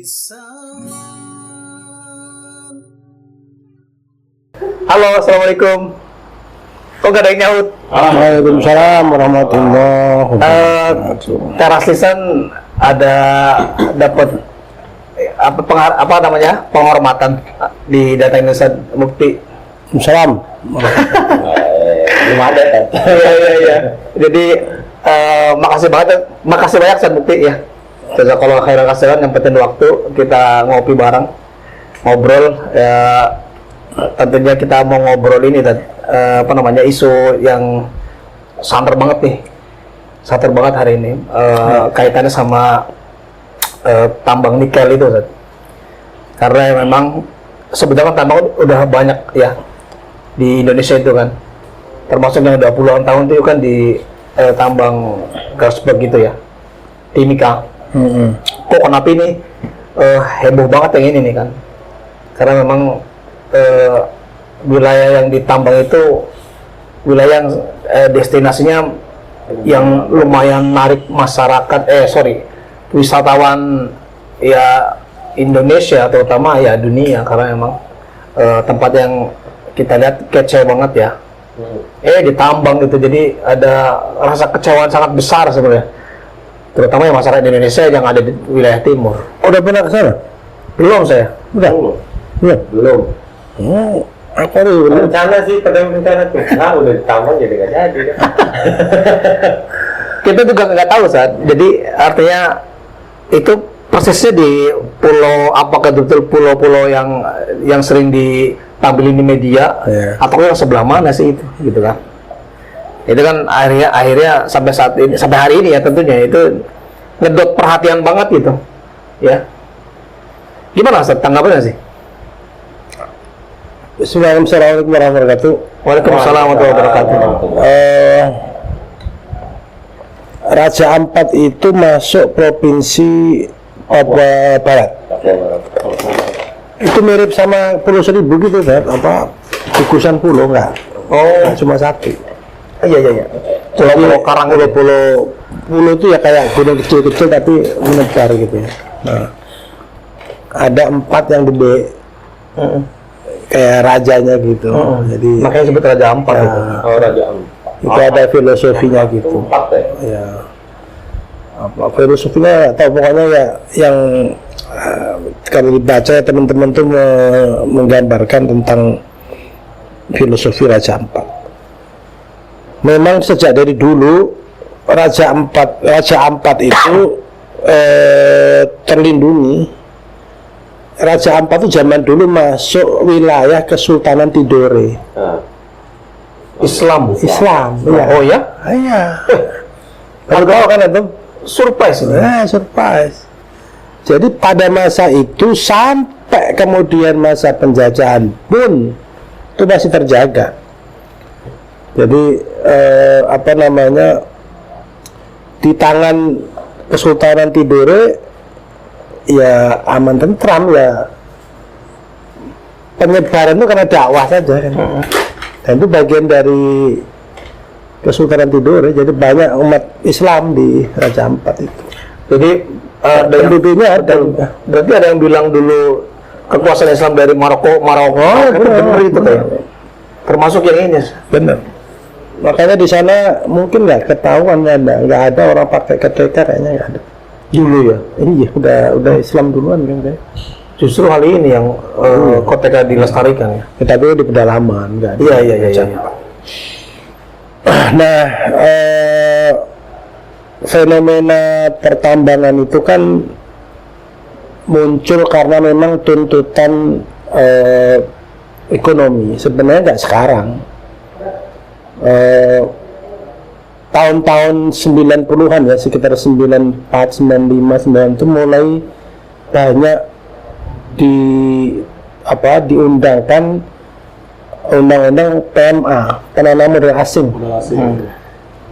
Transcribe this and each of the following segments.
Halo, assalamualaikum. Kok gak ada yang nyaut? Waalaikumsalam warahmatullahi wabarakatuh. Teras lisan ada dapat apa namanya penghormatan di Data Indonesia Mukti. Salam. Belum ada kan? Iya. Jadi makasih banyak San Mukti ya. Kalau khairan kasihan nyempetin waktu kita ngopi bareng, ngobrol ya. Tentunya kita mau ngobrol ini isu yang santer banget hari ini, kaitannya sama tambang nikel itu, Tad. Karena memang sebenarnya tambang udah banyak ya di Indonesia itu kan, termasuk yang udah puluhan tahun itu kan di tambang Grasberg gitu ya, Timika. Kok kenapa ini heboh banget yang ini nih kan? Karena memang wilayah yang ditambang itu wilayah yang destinasinya yang lumayan narik masyarakat, wisatawan ya Indonesia terutama ya dunia, karena memang tempat yang kita lihat kece banget ya. Ditambang gitu, jadi ada rasa kecewaan sangat besar sebenarnya, terutama yang masyarakat Indonesia yang ada di wilayah timur. Udah pernah ke sana? Belum saya. Belum. Apa nih? Rencana sih, pada rencana tuh. Nah, udah ditambang jadi nggak jadi. Kita juga nggak tahu saat. Jadi artinya itu persisnya di pulau, apakah betul pulau-pulau yang sering ditampilin di media, atau yang sebelah mana sih itu, gitu kan? Itu kan akhirnya sampai hari ini ya tentunya itu ngedot perhatian banget gitu, ya. Gimana Ustaz, tanggapannya sih? Assalamualaikum warahmatullahi wabarakatuh. Waalaikumsalam warahmatullahi wabarakatuh. Raja Ampat itu masuk provinsi Papua Barat. Itu mirip sama Pulau Seribu gitu kan? Apa gugusan pulau enggak? Oh, Cuma satu. Iya. Pulau Karang, Pulau itu ya kayak gunung kecil-kecil tapi menebar gitu ya. Nah, ada 4 yang gede. Kayak rajanya gitu. Jadi makanya sebut Raja Ampat ya, itu. Oh, Raja Ampat. Itu ada filosofinya gitu. Empat Ya. Apa filosofinya atau pokoknya ya yang kalau dibaca ya, teman-teman tuh menggambarkan tentang filosofi Raja Ampat. Memang sejak dari dulu Raja Ampat itu terlindungi. Raja Ampat itu zaman dulu masuk wilayah Kesultanan Tidore. Islam. Iya. Oh ya? Iya. Kalau tahu kan itu Surprise ini. surprise. Jadi pada masa itu sampai kemudian masa penjajahan pun itu masih terjaga. Jadi di tangan Kesultanan Tidore ya aman tentram ya, penyebaran itu karena dakwah saja kan. Dan itu bagian dari Kesultanan Tidore, jadi banyak umat Islam di Raja Ampat itu. Jadi penduduknya ada. Berarti ada yang bilang dulu kekuasaan Islam dari Maroko, benar itu kayak. Termasuk yang ini. Benar. Makanya di sana mungkin nggak ketahuan, nggak ada orang pakai ketika, kayaknya nggak ada. Dulu ya. Iya, udah Islam duluan kan. Justru hal ini yang koteka dilestarikan ya. Tapi di pedalaman nggak ada. Iya. Nah, fenomena pertambangan itu kan muncul karena memang tuntutan ekonomi. Sebenarnya nggak sekarang. Tahun-tahun 90-an ya, sekitar 94, 95, 90 itu mulai banyak diundangkan undang-undang PMA, penanaman modal asing.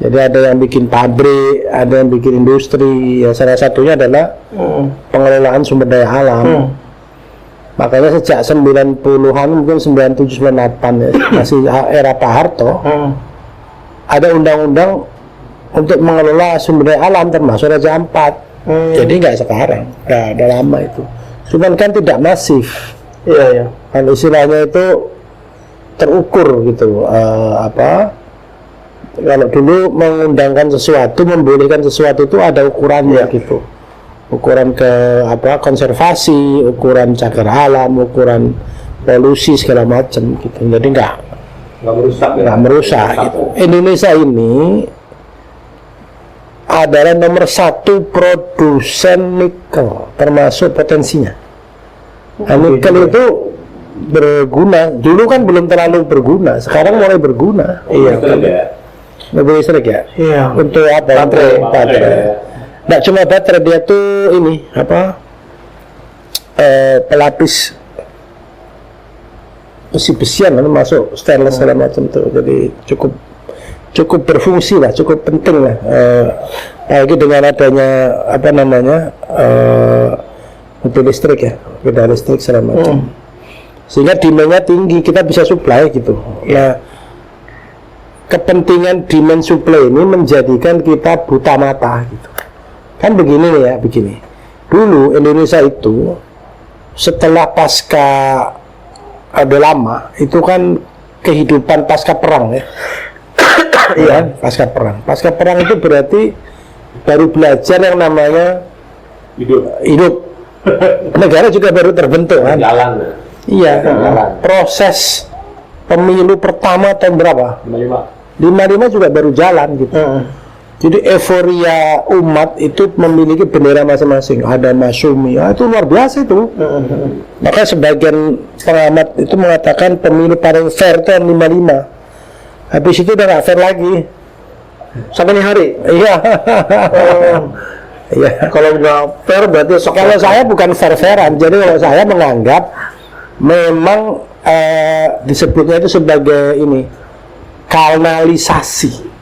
Jadi ada yang bikin pabrik, ada yang bikin industri, ya salah satunya adalah pengelolaan sumber daya alam. Makanya sejak 90-an, mungkin 97, 98 ya, masih era Pak Harto, ada undang-undang untuk mengelola sumber daya alam termasuk Raja Ampat. Jadi nggak sekarang, udah lama itu. Cuman kan tidak masif. Iya, iya. Kan istilahnya itu terukur gitu. Kalau dulu mengundangkan sesuatu, membolehkan sesuatu itu ada ukurannya gitu. Ukuran konservasi, ukuran cagar alam, ukuran polusi segala macam gitu. Jadi nggak merusak gitu. Indonesia ini adalah nomor 1 produsen nikel termasuk potensinya. Nah, nikel itu berguna. Dulu kan belum terlalu berguna, sekarang mulai berguna. Mobil listrik ya. Iya. Untuk apa? Baterai. Nggak cuma baterai, dia tuh ini pelapis besi-besian kan masuk stainless segala macam tuh. Jadi cukup berfungsi lah, cukup penting lah. Apalagi dengan adanya mobil listrik ya, sepeda listrik segala macam. Sehingga demand-nya tinggi, kita bisa supply gitu. Nah, kepentingan demand supply ini menjadikan kita buta mata gitu. Kan begini nih ya, begini. Dulu Indonesia itu setelah pasca Orde Lama itu kan kehidupan pasca perang ya. Iya, pasca perang. Pasca perang itu berarti baru belajar yang namanya hidup. Negara juga baru terbentuk kan. Jalan. Iya. Proses pemilu pertama tahun berapa? 55 juga baru jalan gitu. Jadi euforia umat itu memiliki bendera masing-masing. Ada Masyumi, itu luar biasa itu. Maka sebagian pengamat itu mengatakan pemilu paling fair itu 55. Habis itu udah nggak fair lagi. Sampai nih hari. Iya. Iya. Kalau nggak fair berarti Kalau saya bukan fair-fairan. Jadi kalau saya menganggap memang disebutnya itu sebagai ini kanalisasi.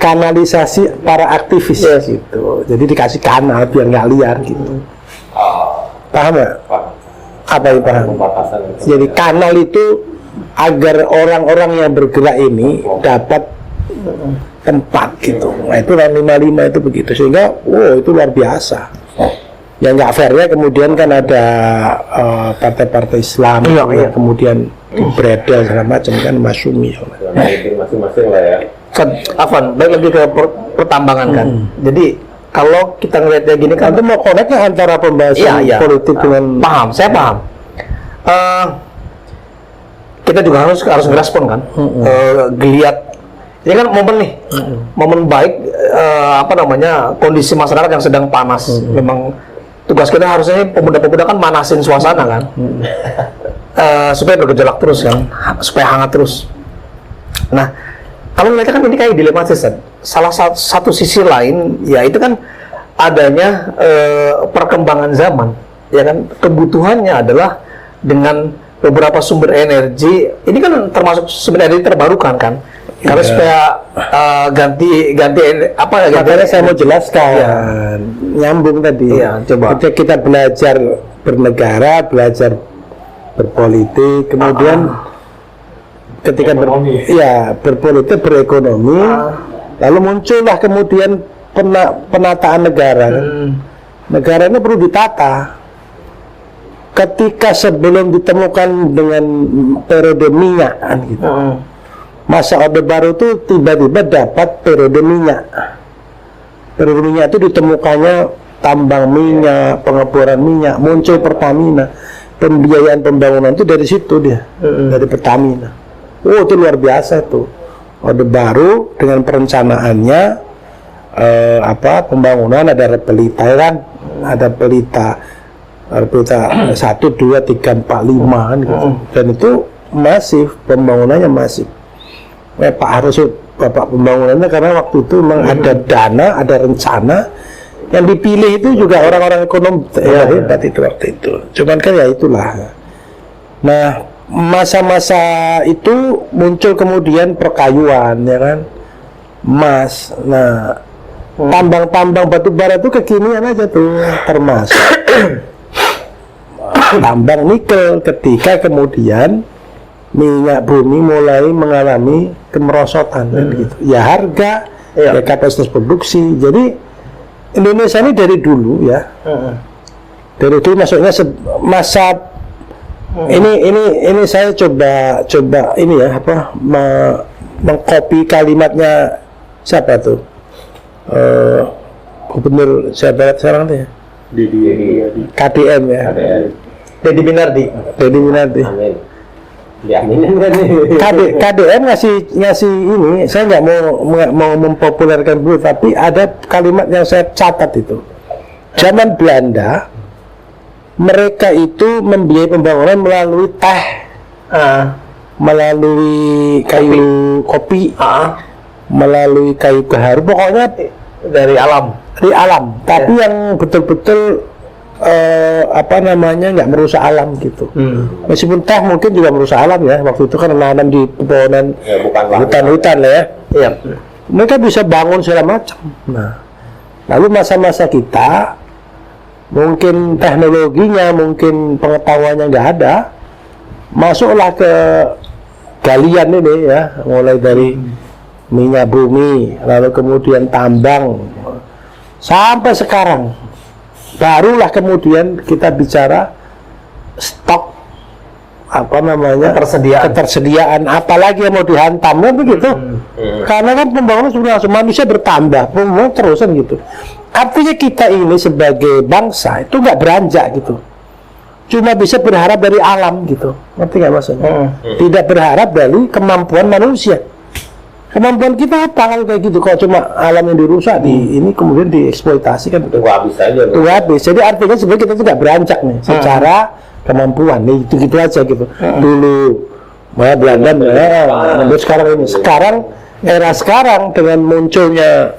Kanalisasi para aktivis gitu. Jadi dikasih kanal biar nggak liar gitu. Paham nggak? Apa yang paham? Jadi kanal itu agar orang-orang yang bergerak ini dapat tempat gitu. Nah itu 55 itu begitu, sehingga itu luar biasa. Yang nggak fairnya kemudian kan ada partai-partai Islam, kemudian dibredel segala macam kan Masyumi. Masing-masing lah ya. Afan, baik lagi ke pertambangan kan. Jadi kalau kita ngelihatnya gini kan, itu mau connect-nya antara pembahasan politik dengan paham, saya paham. Kita juga harus ngerespon kan, geliat. Ini kan momen nih, momen baik, kondisi masyarakat yang sedang panas. Memang tugas kita harusnya pemuda-pemuda kan manasin suasana kan, supaya bergejolak terus kan, supaya hangat terus. Nah, kalau melihatnya kan ini kayak dilematis kan. Salah satu sisi lain, ya itu kan adanya perkembangan zaman, ya kan, kebutuhannya adalah dengan beberapa sumber energi. Ini kan termasuk sumber energi terbarukan kan. Karena supaya ganti makanya saya mau jelaskan nyambung tadi. Coba. Kita belajar bernegara, belajar berpolitik, kemudian ketika berpolitik, berekonomi, lalu muncullah kemudian penataan negara. Negara ini perlu ditata. Ketika sebelum ditemukan dengan periode minyak gitu. Masa Orde Baru itu tiba-tiba dapat periode minyak. Periode minyak itu ditemukannya tambang minyak, pengeboran minyak, muncul Pertamina. Pembiayaan pembangunan itu dari situ dia, dari Pertamina. Itu luar biasa itu. Orde Baru dengan perencanaannya pembangunan ada pelita kan, ada pelita 1, 2, 3, 4, 5 kan gitu. Dan itu masif, pembangunannya masif. Pak Harusut Bapak pembangunannya karena waktu itu memang ada dana, ada rencana. Yang dipilih itu juga orang-orang ekonom hebat itu waktu itu. Cuman kan ya itulah. Nah, masa-masa itu muncul kemudian perkayuan, ya kan, emas. Nah, tambang-tambang batu bara itu kekinian aja tuh, termasuk tambang nikel. Ketika kemudian minyak bumi mulai mengalami kemerosotan kan gitu. Ya harga, ya kapasitas produksi. Jadi Indonesia ini dari dulu ya, dari dulu maksudnya masa ini saya coba ini ya apa mengcopy kalimatnya siapa tuh Gubernur Jawa Barat sekarang tuh ya, KDM ya, Deddy Minardi. Deddy Minardi. Amin. Diaminin kan nih. KDM ngasih ini, saya nggak mau mempopulerkan dulu, tapi ada kalimat yang saya catat itu. Zaman Belanda, mereka itu membiayai pembangunan melalui teh, melalui kayu kopi, melalui kayu gaharu, pokoknya Dari alam. dari alam. Tapi yang betul-betul apa namanya nggak merusak alam gitu. Meskipun teh mungkin juga merusak alam ya, waktu itu kan nanam di pepohonan Ya, bukan hutan-hutan lah ya. Iya. Mereka bisa bangun segala macam. Nah, lalu masa-masa kita mungkin teknologinya, mungkin pengetahuannya nggak ada, masuklah ke galian ini ya, mulai dari minyak bumi, lalu kemudian tambang, sampai sekarang. Barulah kemudian kita bicara stok apa namanya ketersediaan apalagi yang mau dihantam kan begitu. Karena kan pembangunan sudah langsung manusia bertambah, pembangunan terusan gitu. Artinya kita ini sebagai bangsa itu nggak beranjak gitu, cuma bisa berharap dari alam gitu, ngerti nggak maksudnya? Tidak berharap dari kemampuan manusia. Kemampuan kita apa kalau kayak gitu? Kalau cuma alam yang dirusak di ini kemudian dieksploitasi kan Tunggu habis aja. tunggu habis. Jadi artinya sebenarnya kita tidak beranjak nih secara kemampuan nih, gitu aja gitu. Dulu Belanda sekarang ini. Era sekarang dengan munculnya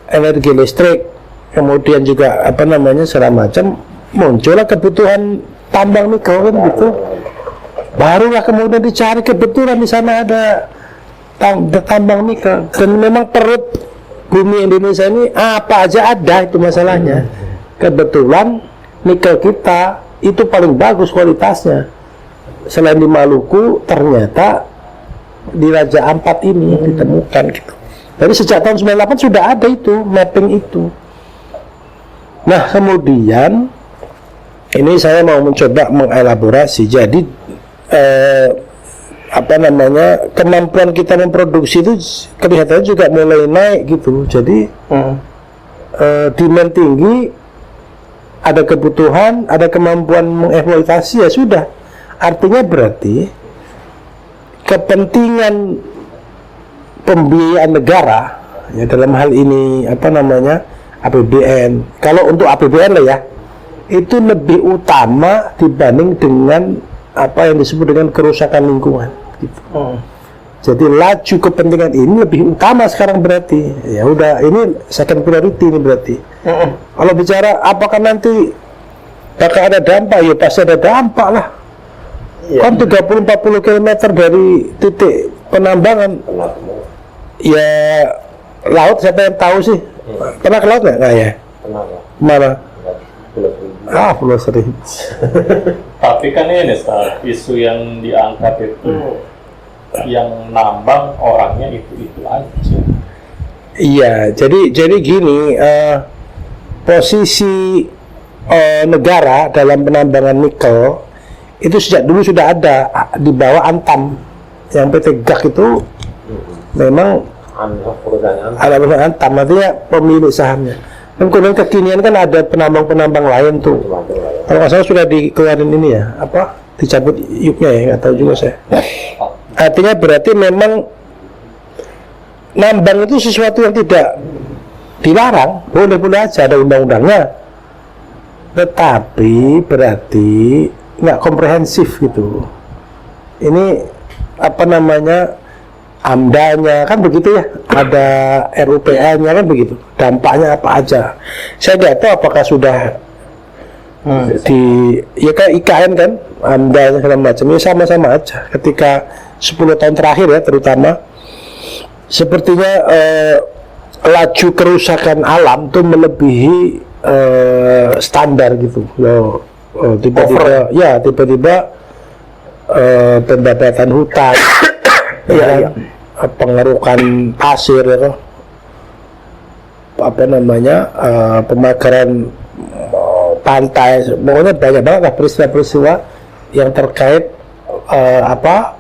energi listrik, kemudian juga apa namanya segala macam, muncullah kebutuhan tambang nikel kan gitu. Barulah kemudian dicari kebetulan di sana ada tambang nikel, dan memang perut bumi Indonesia ini apa aja ada, itu masalahnya. Kebetulan nikel kita itu paling bagus kualitasnya. Selain di Maluku, ternyata di Raja Ampat ini yang ditemukan gitu. Jadi sejak tahun 98 sudah ada itu mapping itu. Nah kemudian ini saya mau mencoba mengelaborasi. Jadi apa namanya kemampuan kita memproduksi itu kelihatannya juga mulai naik gitu. Jadi demand tinggi, ada kebutuhan, ada kemampuan mengeksploitasi, ya sudah. Artinya berarti kepentingan pembiayaan negara ya dalam hal ini apa namanya APBN. Kalau untuk APBN lah ya, itu lebih utama dibanding dengan apa yang disebut dengan kerusakan lingkungan gitu. Jadi laju kepentingan ini lebih utama sekarang berarti. Ya udah, ini second priority ini berarti. Kalau bicara apakah nanti bakal ada dampak, ya pasti ada dampak lah. Kan 30-40 km dari titik penambangan. Ya laut siapa yang tahu sih? Pernah ke laut nggak ya? Pernah ya. Mana? Pulau Seribu. Pulau Seribu. Tapi kan ini Ustaz, isu yang diangkat itu yang nambang orangnya itu aja. Iya, jadi gini, posisi negara dalam penambangan nikel itu sejak dulu sudah ada di bawah Antam. Yang PT GAK itu memang ada perusahaan Antam, artinya pemilik sahamnya. Dan kemudian kekinian kan ada penambang-penambang lain tuh. Kalau nggak salah sudah dikeluarin ini ya, apa? Dicabut yuknya ya, nggak tahu juga saya. Artinya berarti memang nambang itu sesuatu yang tidak dilarang, boleh-boleh aja, ada undang-undangnya. Tetapi berarti nggak komprehensif gitu. Ini apa namanya, AMDA-nya kan begitu ya, ada RUPA-nya kan begitu, dampaknya apa aja. Saya nggak tahu apakah sudah di ya kayak IKN kan, AMDA-nya segala macam, ya sama-sama aja. Ketika 10 tahun terakhir ya terutama, sepertinya laju kerusakan alam tuh melebihi standar gitu. Tiba-tiba pembabatan hutan, pengerukan pasir ya, apa namanya pemagaran pantai, pokoknya banyak banget lah peristiwa-peristiwa yang terkait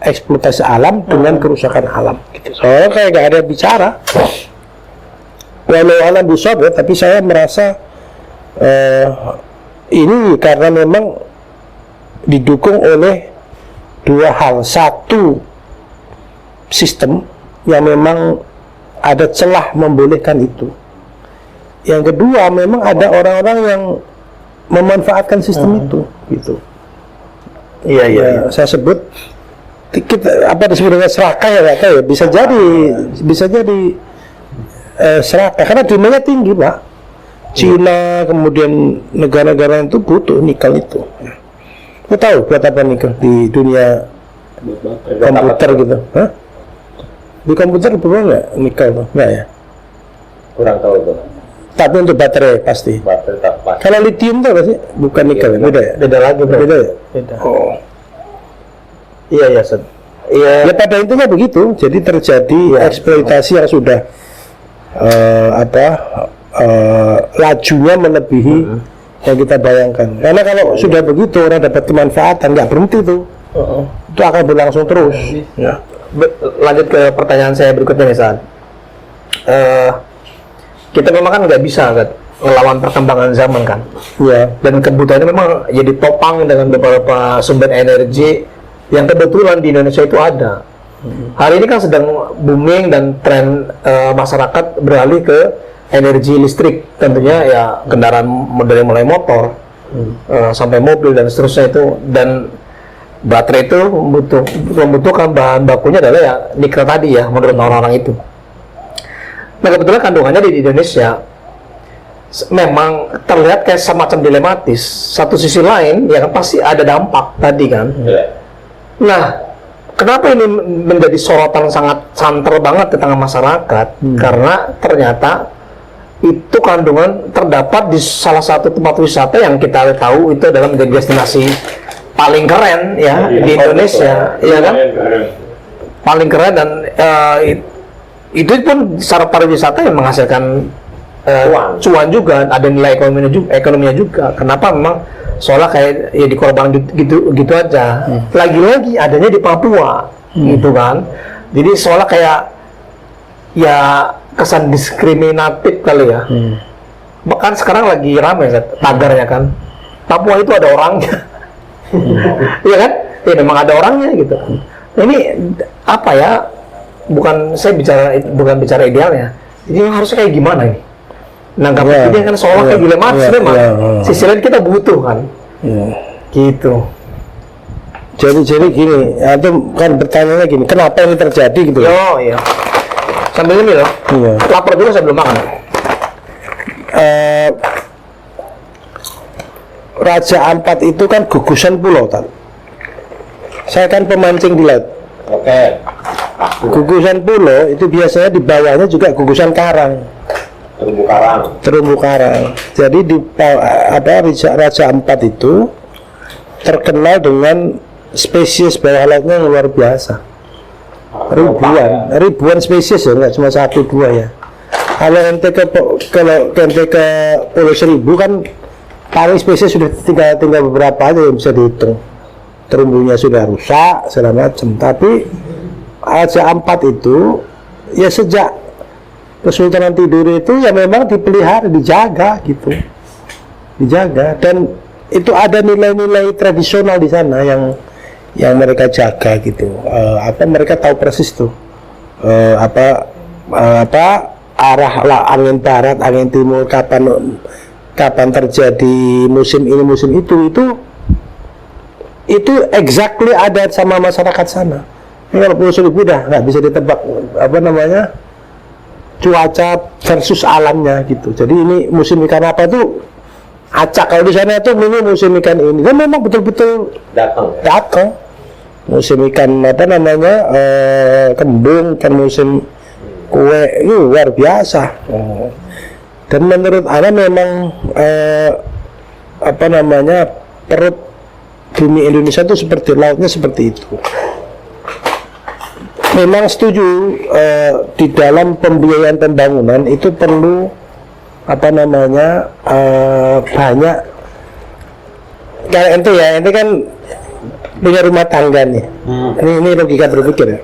eksploitasi alam dengan kerusakan alam gitu. Soalnya kayak gak ada bicara, walau alam busab ya, tapi saya merasa ini karena memang didukung oleh dua hal. Satu, sistem yang memang ada celah membolehkan itu. Yang kedua, memang ada orang-orang yang memanfaatkan sistem itu gitu. Iya. Saya sebut kita disebut dengan serakah ya, bisa jadi serakah karena demandnya tinggi, Pak. Cina kemudian negara-negara itu butuh nikel itu. Lo tahu buat apa nikel di dunia komputer gitu? Hah? Di komputer perlu nggak nikel tuh? Nggak ya? Kurang tahu tuh. Tapi untuk baterai pasti. Baterai tak pas. Kalau lithium tuh apa sih? Bukan nikel, beda ya? Beda lagi, bro. Beda ya? Beda. Oh. Iya, Set. Iya. Ya pada intinya begitu. Jadi terjadi eksploitasi yang sudah lajunya melebihi yang kita bayangkan. Karena kalau sudah begitu orang dapat kemanfaatan, nggak berhenti tuh. Itu akan berlangsung terus. Ya. Lanjut ke pertanyaan saya berikutnya nih, Saat. Kita memang kan nggak bisa kan melawan perkembangan zaman kan. Ya. Dan kebutuhannya memang ya ditopang dengan beberapa sumber energi yang kebetulan di Indonesia itu ada. Hari ini kan sedang booming dan tren masyarakat beralih ke energi listrik, tentunya ya kendaraan dari mulai motor sampai mobil dan seterusnya itu. Dan baterai itu membutuhkan bahan bakunya adalah ya nikel tadi ya, menurut orang-orang itu. Nah kebetulan kandungannya di Indonesia memang terlihat kayak semacam dilematis. Satu sisi lain ya kan pasti ada dampak tadi kan. Nah kenapa ini menjadi sorotan sangat santer banget di tengah masyarakat? Karena ternyata itu kandungan terdapat di salah satu tempat wisata yang kita tahu itu adalah menjadi destinasi paling keren ya di Indonesia, ya kan? Paling keren dan itu pun secara pariwisata yang menghasilkan cuan juga, ada nilai ekonominya juga. Kenapa memang seolah kayak ya dikorban gitu aja. Lagi-lagi adanya di Papua, gitu kan. Jadi seolah kayak ya kesan diskriminatif kali ya. Bahkan sekarang lagi ramai kan tagarnya kan. Papua itu ada orangnya. Iya kan? Ya memang ada orangnya gitu. Ini apa ya? Bukan bicara idealnya. Ini harusnya kayak gimana ini? Nanggap ini kan seolah kayak dilematis memang. Sisi lain kita butuh kan. Gitu. Jadi gini, atau kan pertanyaannya gini, kenapa ini terjadi gitu? Iya. Sambil ini loh. Iya. Lapar dulu sebelum makan. Raja Ampat itu kan gugusan pulau kan. Saya kan pemancing di laut. Oke. Gugusan pulau itu biasanya di bawahnya juga gugusan karang. Terumbu karang. Jadi di Raja Ampat itu terkenal dengan spesies bawah lautnya yang luar biasa. Ribuan spesies ya, nggak cuma 1-2 ya. Kalau ente ke Pulau Seribu kan paling spesies sudah tinggal beberapa aja yang bisa dihitung. Terumbunya sudah rusak segala macam. Tapi Raja Ampat itu ya sejak Kesultanan Tidore itu ya memang dipelihara, dijaga gitu, dijaga. Dan itu ada nilai-nilai tradisional di sana yang mereka jaga gitu. Mereka tahu persis tuh arah angin barat, angin timur, kapan terjadi musim ini, musim itu exactly ada sama masyarakat sana. Ini kalau Pulau Seribu udah nggak bisa ditebak cuaca versus alamnya gitu. Jadi ini musim ikan apa tuh acak, kalau di sana itu ini musim ikan ini, dan memang betul-betul datang musim ikan kembung, kan musim kue, luar biasa. Dan menurut Ana memang perut bumi Indonesia itu seperti lautnya seperti itu. Memang setuju di dalam pembiayaan pembangunan itu perlu apa namanya banyak. Kalau ente kan punya rumah tangga nih. Ini logika berpikir ya.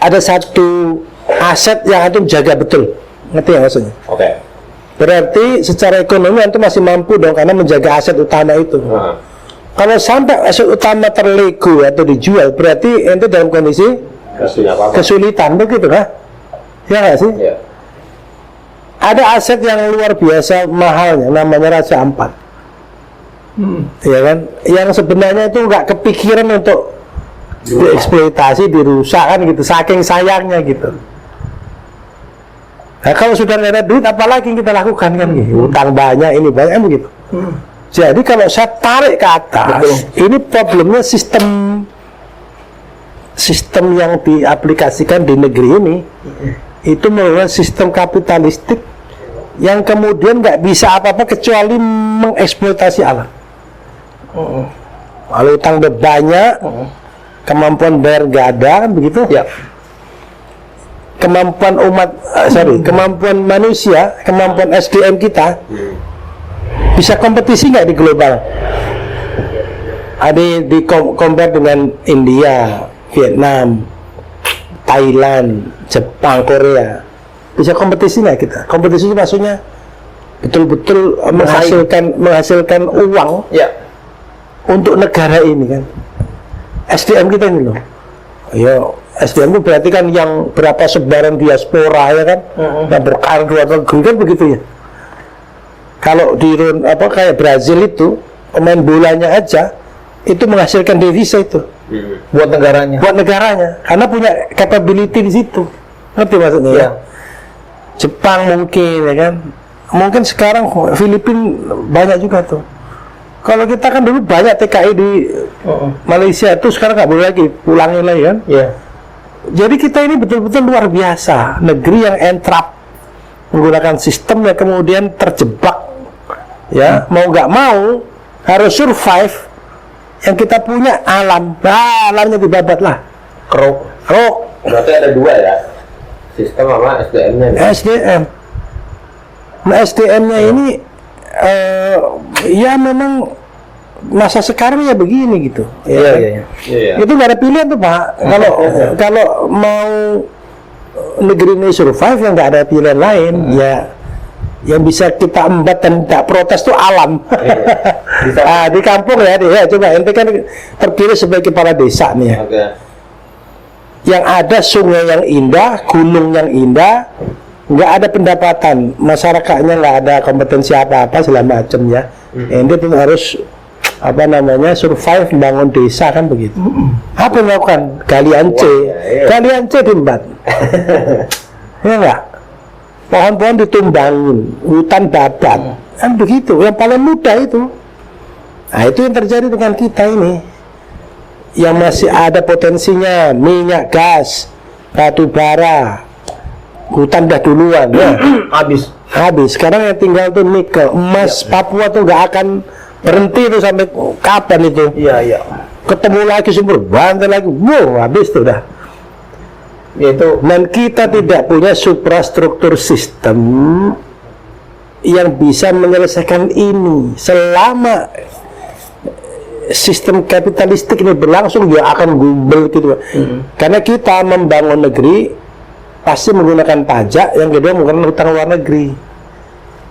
Ada satu aset yang antum jaga betul, ngerti ya maksudnya? Oke. Berarti secara ekonomi antum masih mampu dong karena menjaga aset utama itu. Kalau sampai aset utama terlego atau dijual, berarti ente dalam kondisi kesulitan begitu kan? Ya nggak sih? Iya. Ada aset yang luar biasa mahalnya, namanya Raja Ampat. Ya kan? Yang sebenarnya itu nggak kepikiran untuk dieksploitasi, dirusak kan gitu, saking sayangnya gitu. Nah, kalau sudah nggak ada duit, apalagi yang kita lakukan kan gitu. Utang banyak, ini banyak kan begitu. Jadi kalau saya tarik ke atas, ini problemnya sistem yang diaplikasikan di negeri ini itu merupakan sistem kapitalistik yang kemudian nggak bisa apa-apa kecuali mengeksploitasi alam. Kalau utang banyak, kemampuan bayar nggak ada kan begitu? Ya. Kemampuan kemampuan manusia, kemampuan SDM kita bisa kompetisi nggak di global? Ada di compare dengan India, Vietnam, Thailand, Jepang, Korea. Bisa kompetisi nggak kita? Kompetisi itu maksudnya betul-betul menghasilkan uang Ya. untuk negara ini kan. SDM kita ini loh. Ayo, SDM itu berarti kan yang berapa sebaran diaspora ya kan, yang berkarir di luar negeri kan begitu ya. Kalau di kayak Brazil itu pemain bolanya aja itu menghasilkan devisa itu Buat negaranya. karena punya capability di situ, ngerti maksudnya ya? Jepang mungkin ya kan, mungkin sekarang Filipina banyak juga tuh. Kalau kita kan dulu banyak TKI di Malaysia tuh, sekarang nggak boleh lagi pulangin lagi kan. Iya. Jadi kita ini betul-betul luar biasa, negeri yang entrap menggunakan sistem yang kemudian terjebak ya, mau nggak mau harus survive. Yang kita punya alam, alamnya dibabat lah. Keruk. Berarti ada dua ya, sistem sama SDM-nya. SDM. Nah SDM-nya ini ya memang masa sekarang ya begini gitu. Iya. Itu nggak ada pilihan tuh Pak. Kalau mau negeri ini survive, yang nggak ada pilihan lain ya. Yang bisa kita embat dan tidak protes tuh alam. Di kampung ya, coba ente kan terpilih sebagai kepala desa nih ya. Yang ada sungai yang indah, gunung yang indah, nggak ada pendapatan, masyarakatnya nggak ada kompetensi apa-apa segala macam ya. Ente tuh harus survive membangun desa kan begitu. Apa yang dilakukan? Galian C diembat. Ya enggak? Pohon-pohon ditumbangin, hutan babat, kan begitu. Yang paling mudah itu. Nah itu yang terjadi dengan kita ini, yang masih ada potensinya minyak, gas, batu bara, hutan dah duluan ya. Habis. Sekarang yang tinggal tuh nikel, emas, Papua tuh nggak akan berhenti tuh sampai kapan itu? Iya. Ketemu lagi sumber, bantai lagi, wow, habis tuh dah. Yaitu, Dan kita tidak punya suprastruktur sistem yang bisa menyelesaikan ini. Selama sistem kapitalistik ini berlangsung, dia akan gumbel gitu. Karena kita membangun negeri pasti menggunakan pajak, yang kedua menggunakan hutang luar negeri.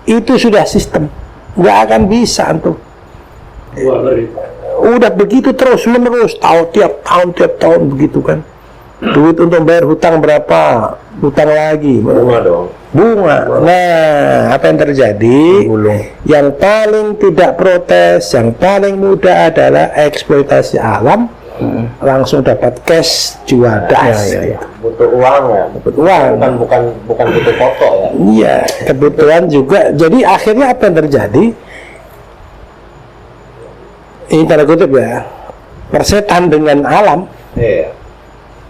Itu sudah sistem, nggak akan bisa tuh. Udah begitu terus menerus, tiap tahun begitu kan. Duit untuk bayar hutang berapa? Hutang lagi. Bunga. Nah, apa yang terjadi? Yang paling tidak protes, yang paling mudah adalah eksploitasi alam. Langsung dapat cash, jual das. Butuh uang ya. Butuh uang. Bukan butuh pokok ya. Iya, kebutuhan juga. Jadi akhirnya apa yang terjadi? Ini tanda kutip ya. Persetan dengan alam. Iya.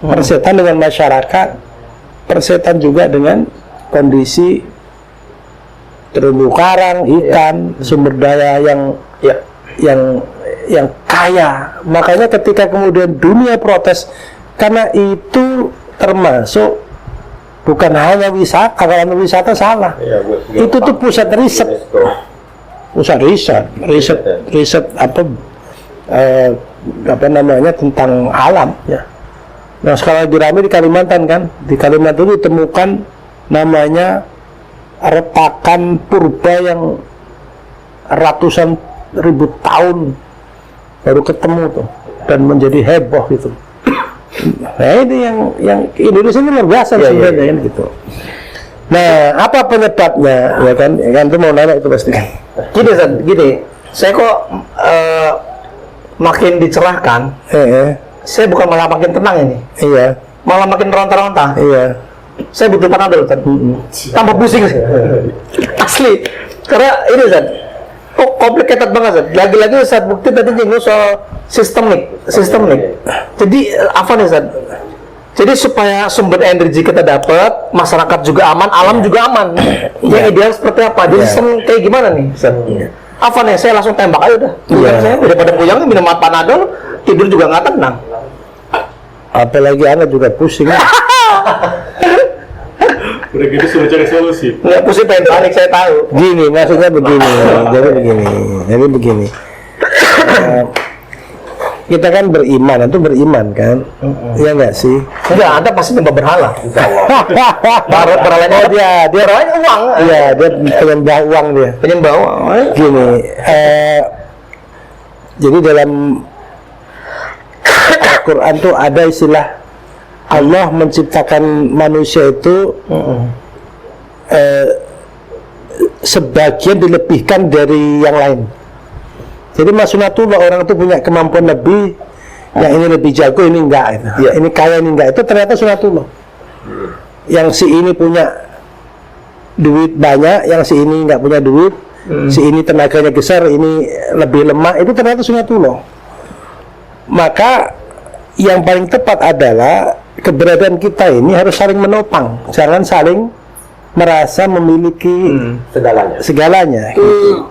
Persetan dengan masyarakat, persetan juga dengan kondisi terumbu karang, ikan, sumber daya yang kaya. Makanya ketika kemudian dunia protes, karena itu termasuk bukan hanya wisata. Kalau wisata salah. Iya, Itu tuh pusat riset, UNESCO. riset apa namanya tentang alam ya. Nah sekarang lagi rame di Kalimantan kan, di Kalimantan itu ditemukan namanya retakan purba yang ratusan ribu tahun baru ketemu tuh dan menjadi heboh gitu. Nah ini yang Indonesia ini luar biasa sebenarnya kan gitu. Nah apa penyebabnya ya kan itu mau nanya itu pasti kan. Gini, saya kok makin dicerahkan, saya bukan malah makin tenang ini, Iya, malah makin ronta-ronta. iya. Saya butuh panadol, Ustaz. Tambah pusing, asli. Karena ini, Ustaz, kok complicated banget, Ustaz. Lagi-lagi Ustaz bukti tadi nyinggung soal sistemik. Jadi apa nih, Ustaz? Jadi supaya sumber energi kita dapat, masyarakat juga aman, alam juga aman. Yang ideal seperti apa? Jadi sistem kayak gimana nih, Ustaz? Apa nih? Saya langsung tembak aja udah. Saya daripada puyeng minum panadol, tidur juga nggak tenang. Apalagi anak juga pusing. Udah gitu suruh cari solusi. Nggak pusing pengen panik, saya tahu. Gini, maksudnya begini. Jadi begini. Kita kan beriman, itu beriman kan? Iya nggak sih? Enggak, Anda pasti nyembah berhala. Berhalanya dia berhalanya uang. Iya, dia penyembah uang dia. Penyembah uang. Gini, jadi dalam Al-Quran tuh ada istilah Allah menciptakan manusia itu sebagian dilebihkan dari yang lain. Jadi masunatullah orang itu punya kemampuan lebih, yang ini lebih jago, ini enggak, ini kaya, ini enggak, itu ternyata sunatullah. Yang si ini punya duit banyak, yang si ini enggak punya duit, si ini tenaganya besar, ini lebih lemah, itu ternyata sunatullah. Maka yang paling tepat adalah keberadaan kita ini harus saling menopang, jangan saling merasa memiliki segalanya. Gitu.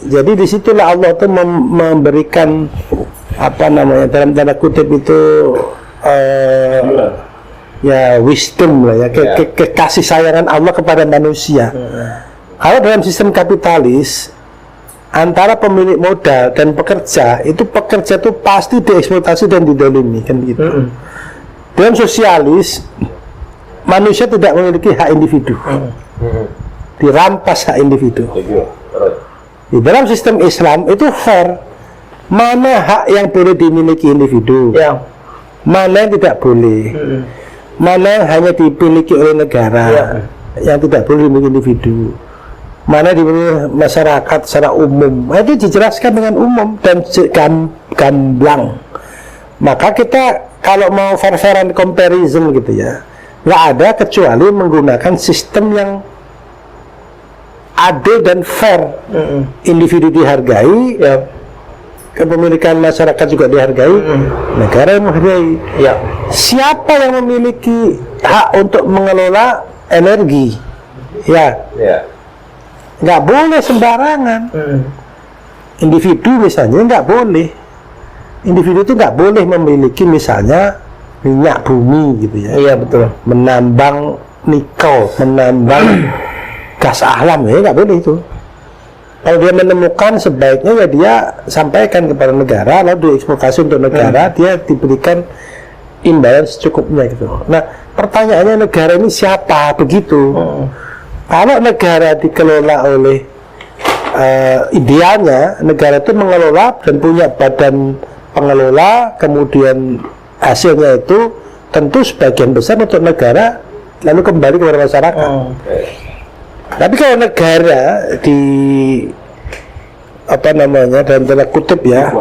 Jadi disitulah Allah tuh memberikan apa namanya dalam tanda kutip itu ya wisdom lah ya, kasih sayangan Allah kepada manusia. Kalau dalam sistem kapitalis antara pemilik modal dan pekerja itu pasti dieksploitasi dan didolimi kan gitu. Dalam sosialis manusia tidak memiliki hak individu, dirampas hak individu. Di dalam sistem Islam itu fair, mana hak yang boleh dimiliki individu, mana yang tidak boleh, mana yang hanya dimiliki oleh negara, yang tidak boleh dimiliki individu, mana dimiliki masyarakat secara umum. Itu dijelaskan dengan umum dan gamblang. Maka kita kalau mau fair-fairan comparison gitu ya, nggak ada kecuali menggunakan sistem yang adil dan fair. Individu dihargai, kepemilikan masyarakat juga dihargai, negara yang menghargai. Siapa yang memiliki hak untuk mengelola energi? Nggak boleh sembarangan. Individu misalnya nggak boleh. Individu itu nggak boleh memiliki misalnya minyak bumi gitu ya. Iya betul. Menambang nikel, menambang gas alam ya nggak boleh itu. Kalau dia menemukan sebaiknya ya dia sampaikan kepada negara, lalu dieksploitasi untuk negara, dia diberikan imbalan secukupnya gitu. Nah pertanyaannya negara ini siapa begitu? Kalau negara dikelola oleh idealnya negara itu mengelola dan punya badan pengelola, kemudian hasilnya itu tentu sebagian besar untuk negara lalu kembali kepada masyarakat. Tapi kalau negara dalam tanda kutip ya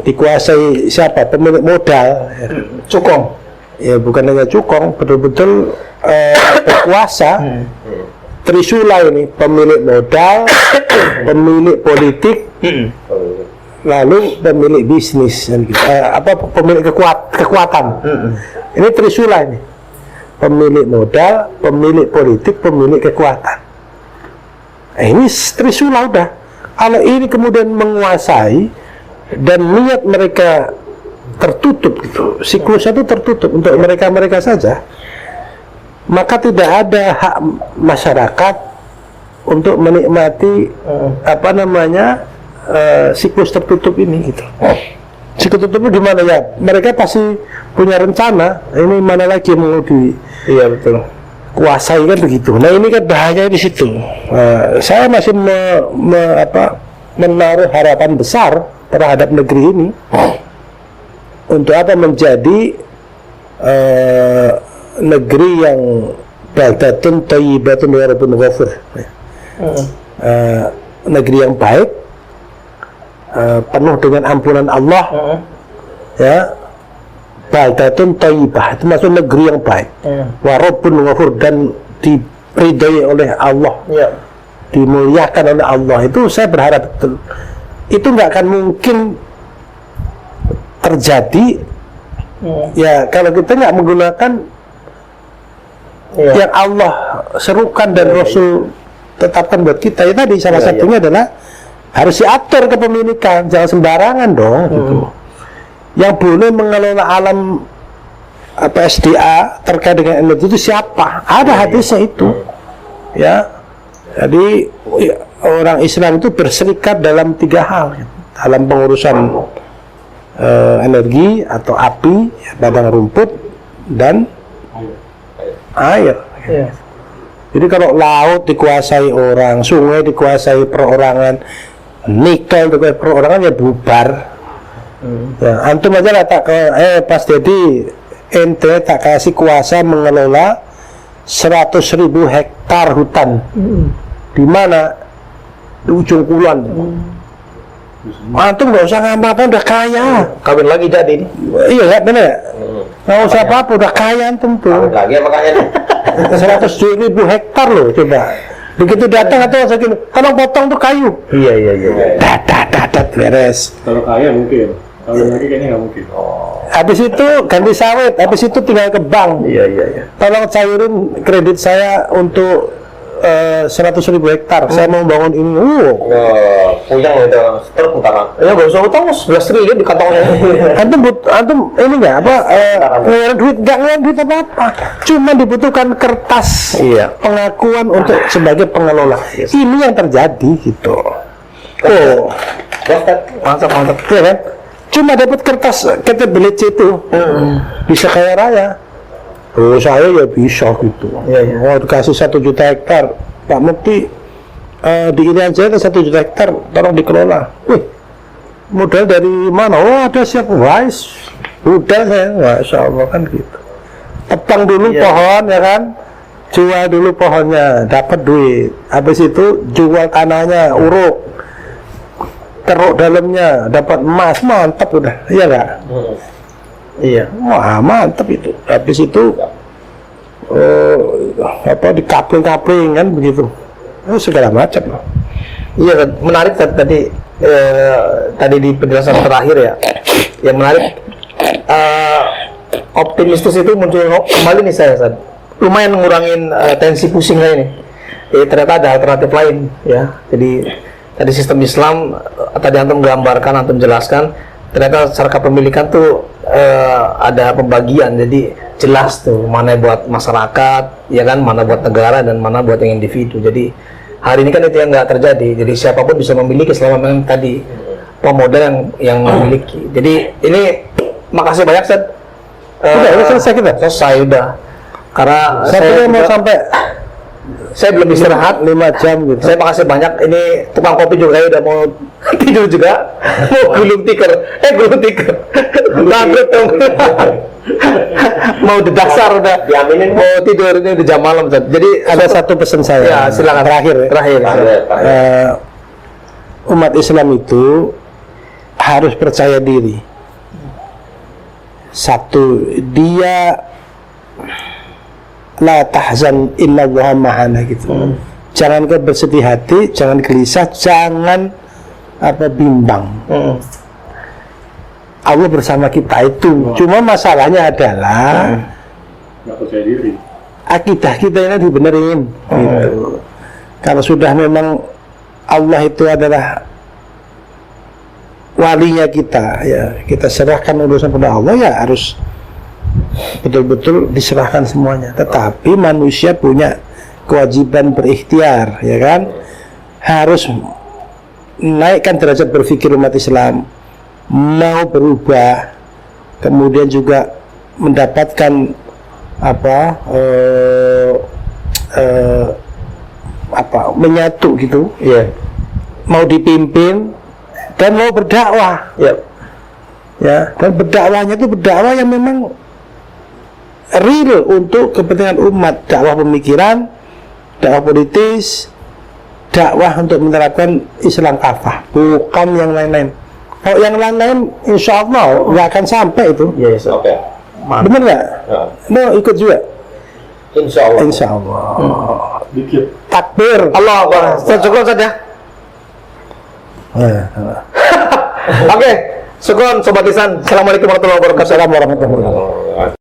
dikuasai siapa? Pemilik modal, cukong. Ya bukan hanya cukong, betul-betul berkuasa. Trisula ini pemilik modal, pemilik politik, lalu pemilik bisnis dan pemilik kekuatan. Ini Trisula ini. Pemilik modal, pemilik politik, pemilik kekuatan. Ini Trisula udah. Kalau ini kemudian menguasai dan niat mereka tertutup gitu, siklusnya itu tertutup untuk mereka saja. maka tidak ada hak masyarakat untuk menikmati siklus tertutup ini gitu. Siklus tertutup di mana ya? Mereka pasti punya rencana. Ini mana lagi yang mau Iya betul. kuasai kan begitu. Nah ini kan bahaya di situ. Saya masih menaruh harapan besar terhadap negeri ini untuk apa menjadi negeri yang baldatun thayyibatun wa rabbun ghafur. Negeri yang baik, penuh dengan ampunan Allah, ya. Baldatun thayyibah itu maksud negeri yang baik. Wa rabbun ghafur, dan diridhai oleh Allah, dimuliakan oleh Allah. Itu saya berharap betul. Itu nggak akan mungkin terjadi ya kalau kita nggak menggunakan yang Allah serukan dan Rasul tetapkan buat kita. Ya tadi salah satunya adalah harus diatur kepemilikan, jangan sembarangan dong gitu. Yang boleh mengelola alam SDA terkait dengan energi itu siapa? Ada hadisnya itu, ya. Jadi orang Islam itu berserikat dalam 3 hal, dalam pengurusan energi atau api, padang rumput, dan air. Jadi kalau laut dikuasai orang, sungai dikuasai perorangan, nikel dikuasai perorangan, ya bubar. Ya, antum aja lah tak pas jadi ente tak kasih kuasa mengelola 100.000 hektar hutan. Di mana? Di ujung kulon. Antum nggak usah ngapa-ngapa, udah kaya. Kawin lagi jadi ini. Iya kan bener. Nggak usah apa-apa, udah kaya antum tuh. Lagi makanya 100.000 hektar loh, coba. Begitu datang atau saya gini, tolong potong tuh kayu. Iya. Dadat beres. Kalau kaya mungkin, kalau lagi kayaknya nggak mungkin. Habis itu ganti sawit, habis itu tinggal ke bank. Iya. Tolong cairin kredit saya untuk 100.000 hektar. Saya mau bangun ini. puyeng itu terputaran. Ya nggak usah utang, 11 triliun di kantongnya. Antum ini nggak ngeluarin duit apa? Cuma dibutuhkan kertas pengakuan untuk sebagai pengelola. Ini yang terjadi gitu. Mantap. Ya kan? Cuma dapat kertas KTBLC itu bisa kaya raya. Saya ya bisa gitu. Oh, dikasih 1 juta hektar, Pak Mukti di ini aja 1 juta hektar, tolong dikelola. Wih, modal dari mana? Oh, ada siap, wise. Udah saya, masya Allah kan gitu. Tebang dulu pohon ya kan, jual dulu pohonnya, dapat duit. Habis itu jual tanahnya, uruk, keruk dalamnya, dapat emas, mantap udah, iya nggak? Iya, wah mantap itu. Habis itu dikapling kan begitu, segala macam. Iya, menarik tadi di penjelasan terakhir ya. Yang menarik, optimistis itu muncul kembali nih saya, Sad. Lumayan ngurangin tensi pusing saya ini. Ternyata ada alternatif lain ya. Jadi tadi sistem Islam tadi antum gambarkan, antum jelaskan. Ternyata secara kepemilikan tuh ada pembagian, jadi jelas tuh mana buat masyarakat, ya kan, mana buat negara dan mana buat yang individu. Jadi hari ini kan itu yang nggak terjadi. Jadi siapapun bisa memiliki selama memang tadi pemodal yang memiliki. Jadi ini makasih banyak, Sad. Udah selesai kita. Selesai udah. Karena saya mau sampai saya belum istirahat 5 jam gitu. Saya makasih banyak. Ini tukang kopi juga saya udah mau tidur juga. Mau gulung tikar. Takut dong. Mau dedasar udah. Diaminin Mau tidur, ini udah jam malam. Jadi Ada satu pesan saya. Ya, silakan. Terakhir. Umat Islam itu harus percaya diri. Satu, dia la tahzan illa Allah ma'ana gitu. Jangan kau bersedih hati, jangan gelisah, jangan bimbang. Allah bersama kita itu. Cuma masalahnya adalah Nggak percaya diri. akidah kita ini dibenerin gitu. Kalau sudah memang Allah itu adalah walinya kita, ya kita serahkan urusan pada Allah, ya harus betul-betul diserahkan semuanya. Tetapi manusia punya kewajiban berikhtiar, ya kan? Harus naikkan derajat berpikir umat Islam, mau berubah, kemudian juga mendapatkan menyatu gitu, Iya. mau dipimpin dan mau berdakwah. Iya. Ya, dan berdakwahnya itu berdakwah yang memang real untuk kepentingan umat, dakwah pemikiran, dakwah politis, dakwah untuk menerapkan Islam kafah, bukan yang lain-lain. Kalau yang lain-lain, insya Allah nggak akan sampai itu. Yes. Oke. Bener nggak? Ya. Mau ikut juga? Insya Allah. Insya Allah. Dikit. Takbir. Allah Akbar. Cukup saja. Oke. Syukron Sobat Lisan. Assalamualaikum warahmatullahi wabarakatuh. Assalamualaikum warahmatullahi wabarakatuh.